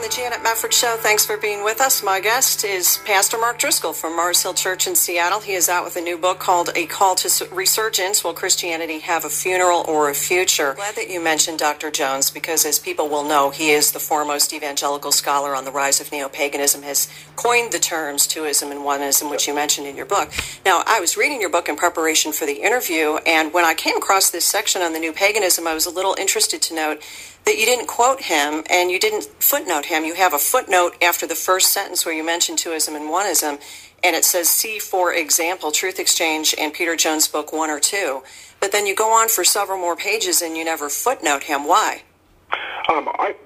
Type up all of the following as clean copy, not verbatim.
on the Janet Mefferd Show. Thanks for being with us. My guest is Pastor Mark Driscoll from Mars Hill Church in Seattle. He is out with a new book called A Call to Resurgence, Will Christianity Have a Funeral or a Future? Glad that you mentioned Dr. Jones, because as people will know, he is the foremost evangelical scholar on the rise of neo-paganism, has coined the terms twoism and oneism, which you mentioned in your book. Now, I was reading your book in preparation for the interview, and when I came across this section on the new paganism, I was a little interested to note that you didn't quote him and you didn't footnote him. You have a footnote after the first sentence where you mention twoism and oneism, and it says, see, for example, Truth Exchange and Peter Jones' book 1 or 2. But then you go on for several more pages and you never footnote him. Why?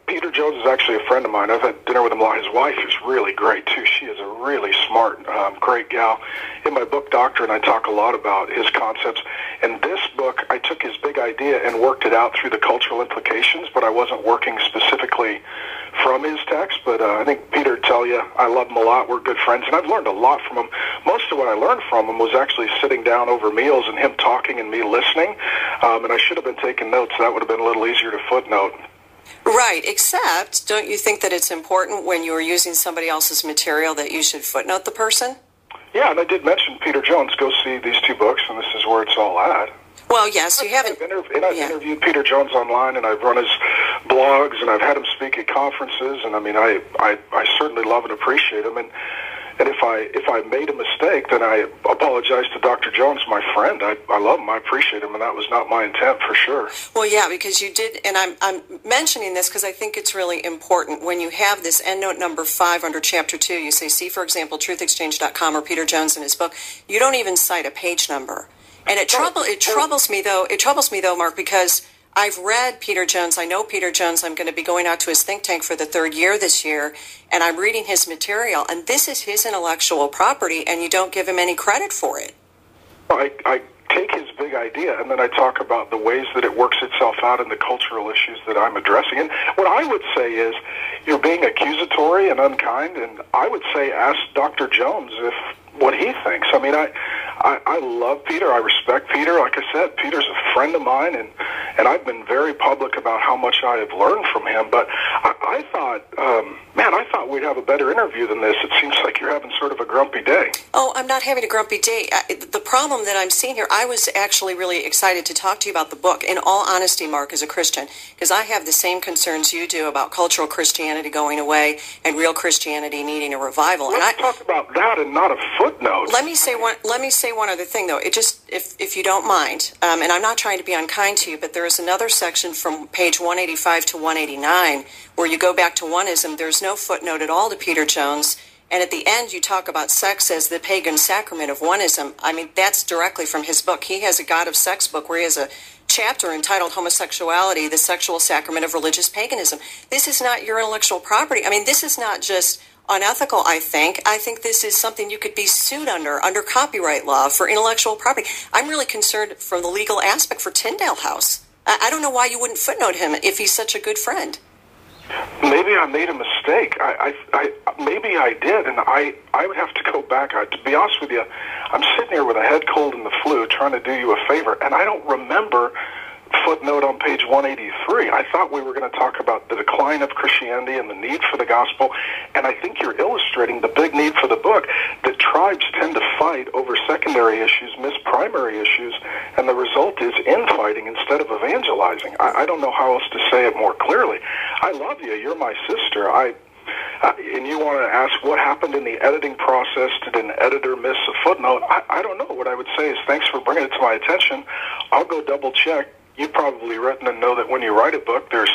Peter Jones is actually a friend of mine. I've had dinner with him a lot. His wife is really great, too. She is a really smart, great gal. In my book, Doctrine, I talk a lot about his concepts. In this book, I took his big idea and worked it out through the cultural implications, but I wasn't working specifically from his text. But I think Peter would tell you, I love him a lot. We're good friends, and I've learned a lot from him. Most of what I learned from him was actually sitting down over meals and him talking and me listening, and I should have been taking notes. That would have been a little easier to footnote. Right, except don't you think that it's important when you are using somebody else's material that you should footnote the person? Yeah, and I did mention Peter Jones. Go see these 2 books, and this is where it's all at. Well, yes, you haven't. I've interviewed Peter Jones online, and I've run his blogs, and I've had him speak at conferences, and I mean, I certainly love and appreciate him. And if I made a mistake, then I apologize to Dr. Jones, my friend. I love him. I appreciate him, and that was not my intent for sure. Well, yeah, because you did, and I'm mentioning this because I think it's really important. When you have this endnote number 5 under Chapter 2, you say, see, for example, truthexchange.com or Peter Jones in his book. You don't even cite a page number. And it troubles me, though, Mark, because I've read Peter Jones. I know Peter Jones. I'm going to be going out to his think tank for the 3rd year this year, and I'm reading his material, and this is his intellectual property, and you don't give him any credit for it. I take his big idea, and then I talk about the ways that it works itself out in the cultural issues that I'm addressing. And what I would say is, you're being accusatory and unkind, and I would say ask Dr. Jones what he thinks. I mean, I love Peter. I respect Peter. Like I said, Peter's a friend of mine, and I've been very public about how much I have learned from him. But I thought, I thought we'd have a better interview than this. It seems like you're having sort of a grumpy day. Oh, I'm not having a grumpy day. The problem that I'm seeing here, I was actually really excited to talk to you about the book, in all honesty, Mark, as a Christian, because I have the same concerns you do about cultural Christianity going away and real Christianity needing a revival. Let's talk about that and not a footnote. Let me say one other thing, though. It just, if you don't mind, and I'm not trying to be unkind to you, but there is another section from page 185 to 189 where you go back to oneism. There's no footnote at all to Peter Jones, and at the end you talk about sex as the pagan sacrament of oneism. I mean, that's directly from his book. He has a God of Sex book where he has a chapter entitled Homosexuality, the Sexual Sacrament of Religious Paganism. This is not your intellectual property. I mean, this is not just unethical, I think. I think this is something you could be sued under copyright law for intellectual property. I'm really concerned from the legal aspect for Tyndale House. I don't know why you wouldn't footnote him if he's such a good friend. Maybe I made a mistake. Maybe I did, and I would have to go back. To be honest with you, I'm sitting here with a head cold and the flu trying to do you a favor, and I don't remember footnote on page 183. I thought we were going to talk about the decline of Christianity and the need for the gospel, and I think you're illustrating the big need for the book, that tribes tend to fight over secondary issues, miss primary issues, and the result is infighting instead of evangelizing. I don't know how else to say it more clearly. I love you. You're my sister. And you want to ask what happened in the editing process? Did an editor miss a footnote? I don't know. What I would say is thanks for bringing it to my attention. I'll go double check. You've probably written and know that when you write a book, there's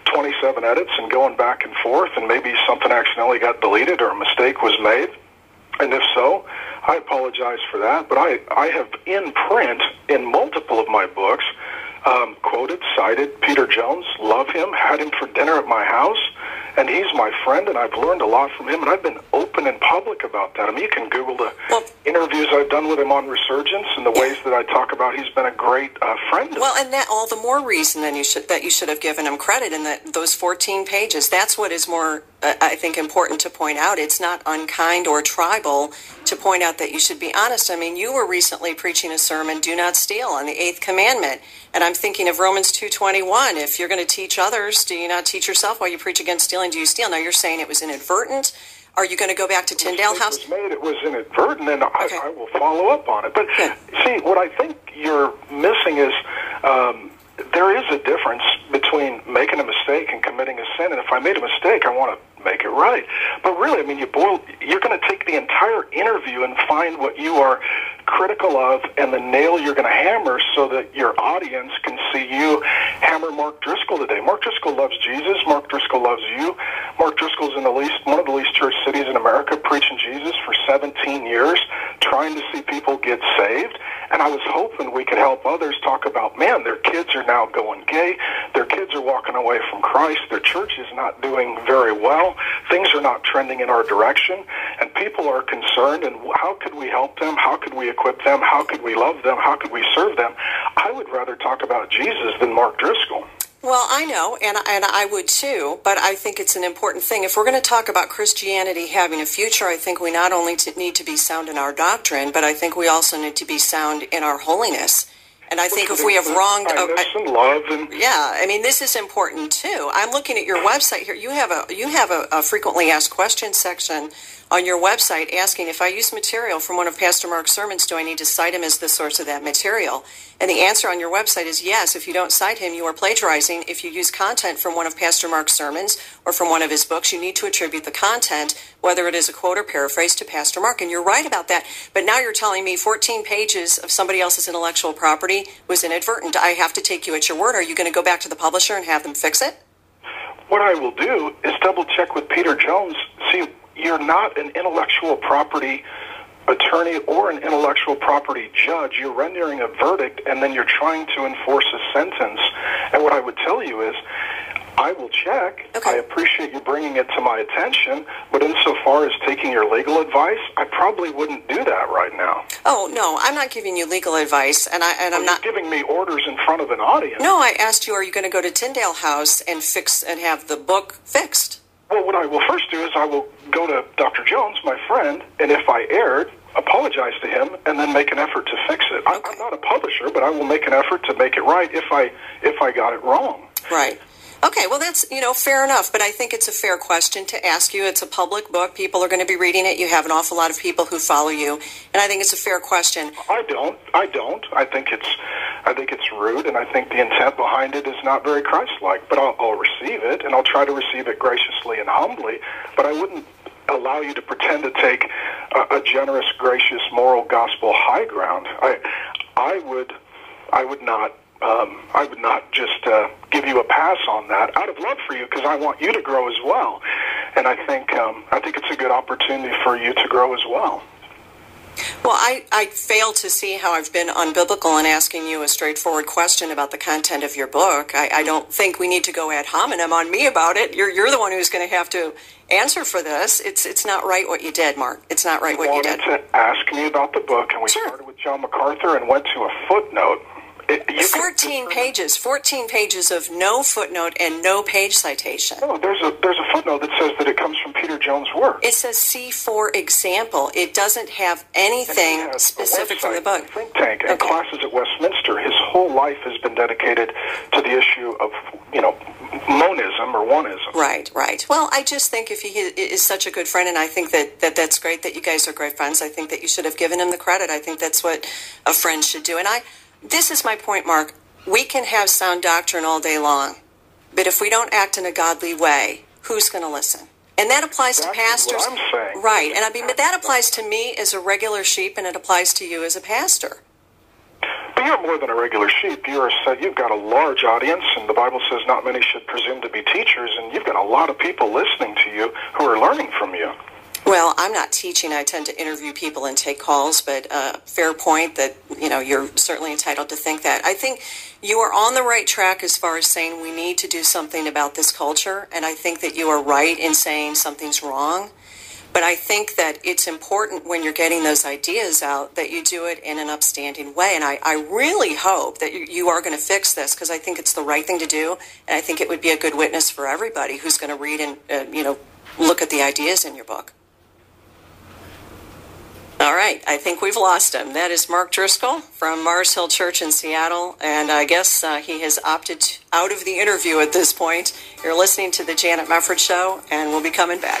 27 edits and going back and forth, and maybe something accidentally got deleted or a mistake was made. And if so, I apologize for that. But I have in print in multiple of my books quoted, cited Peter Jones, love him, had him for dinner at my house, and he's my friend, and I've learned a lot from him, and I've been open and public about that. I mean, you can Google the interviews I've done with him on Resurgence and the ways that I talk about he's been a great friend. Well, and that all the more reason then you should have given him credit in those 14 pages. That's what is more, I think, important to point out. It's not unkind or tribal to point out that you should be honest. I mean, you were recently preaching a sermon, "Do not steal," on the 8th commandment. And I'm thinking of Romans 2:21. If you're going to teach others, do you not teach yourself? While you preach against stealing, do you steal? Now, you're saying it was inadvertent. Are you going to go back to Tyndale House? It was inadvertent, and I will follow up on it. But see, what I think you're missing is there is a difference between making a mistake and committing a sin. And if I made a mistake, I want to make it right. But really, I mean, you're going to take the entire interview and find what you are critical of and the nail you're going to hammer so that your audience can see you hammer Mark Driscoll today. Mark Driscoll loves Jesus. Mark Driscoll loves you. Mark Driscoll's in one of the least church cities in America, preaching Jesus for 17 years, trying to see people get saved. And I was hoping we could help others talk about, man, their kids are now going gay. Their kids are walking away from Christ. Their church is not doing very well. Things are not trending in our direction. And people are concerned. And how could we help them? How could we equip them? How could we love them? How could we serve them? I would rather talk about Jesus than Mark Driscoll. Well, I know, and I would too, but I think it's an important thing. If we're going to talk about Christianity having a future, I think we not only need to be sound in our doctrine, but I think we also need to be sound in our holiness. And I think if we have wronged... and love and... Yeah, I mean, this is important too. I'm looking at your website here. You have a frequently asked questions section on your website asking, if I use material from one of Pastor Mark's sermons, do I need to cite him as the source of that material? And the answer on your website is yes. If you don't cite him, you are plagiarizing. If you use content from one of Pastor Mark's sermons or from one of his books, you need to attribute the content, whether it is a quote or paraphrase, to Pastor Mark. And you're right about that. But now you're telling me 14 pages of somebody else's intellectual property was inadvertent. I have to take you at your word. Are you going to go back to the publisher and have them fix it? What I will do is double check with Peter Jones. See, you're not an intellectual property attorney or an intellectual property judge. You're rendering a verdict, and then you're trying to enforce a sentence. And what I would tell you is, I will check. Okay. I appreciate you bringing it to my attention, but insofar as taking your legal advice, I probably wouldn't do that right now. Oh, no, I'm not giving you legal advice, and I'm not giving me orders in front of an audience. No, I asked you, are you going to go to Tyndale House and have the book fixed? Well, what I will first do is I will go to Dr. Jones, my friend, and if I erred, apologize to him, and then make an effort to fix it. Okay. I'm not a publisher, but I will make an effort to make it right if I got it wrong. Right. Okay, well, that's, fair enough, but I think it's a fair question to ask you. It's a public book. People are going to be reading it. You have an awful lot of people who follow you, and I think it's a fair question. I don't. I think it's rude, and I think the intent behind it is not very Christ-like, but I'll receive it, and I'll try to receive it graciously and humbly, but I wouldn't allow you to pretend to take a generous, gracious, moral, gospel high ground. I would not just give you a pass on that out of love for you, because I want you to grow as well, and I think it's a good opportunity for you to grow as well. Well, I fail to see how I've been unbiblical in asking you a straightforward question about the content of your book. I don't think we need to go ad hominem on me about it. You're the one who's going to have to answer for this. It's not right what you did, Mark. It's not right what you did. You wanted to ask me about the book, and we started with John MacArthur and went to a footnote. 14 pages of no footnote and no page citation. No, there's a footnote that says that it comes from Peter Jones' work. It says see for example. It doesn't have anything specific from the book. Think tank and classes at Westminster. His whole life has been dedicated to the issue of monism or oneism. Right. Well, I just think if he is such a good friend, and I think that's great that you guys are great friends. I think that you should have given him the credit. I think that's what a friend should do. And this is my point, Mark. We can have sound doctrine all day long, but if we don't act in a godly way, who's going to listen? And that applies to pastors. What I'm saying. Right. And but that applies to me as a regular sheep, and it applies to you as a pastor. But you're more than a regular sheep. You've got a large audience, and the Bible says not many should presume to be teachers, and you've got a lot of people listening to you who are learning from you. Well, I'm not teaching. I tend to interview people and take calls, but fair point that, you're certainly entitled to think that. I think you are on the right track as far as saying we need to do something about this culture, and I think that you are right in saying something's wrong. But I think that it's important when you're getting those ideas out that you do it in an upstanding way. And I really hope that you are going to fix this, because I think it's the right thing to do. And I think it would be a good witness for everybody who's going to read and, look at the ideas in your book. All right, I think we've lost him. That is Mark Driscoll from Mars Hill Church in Seattle, and I guess he has opted out of the interview at this point. You're listening to the Janet Mefferd Show, and we'll be coming back.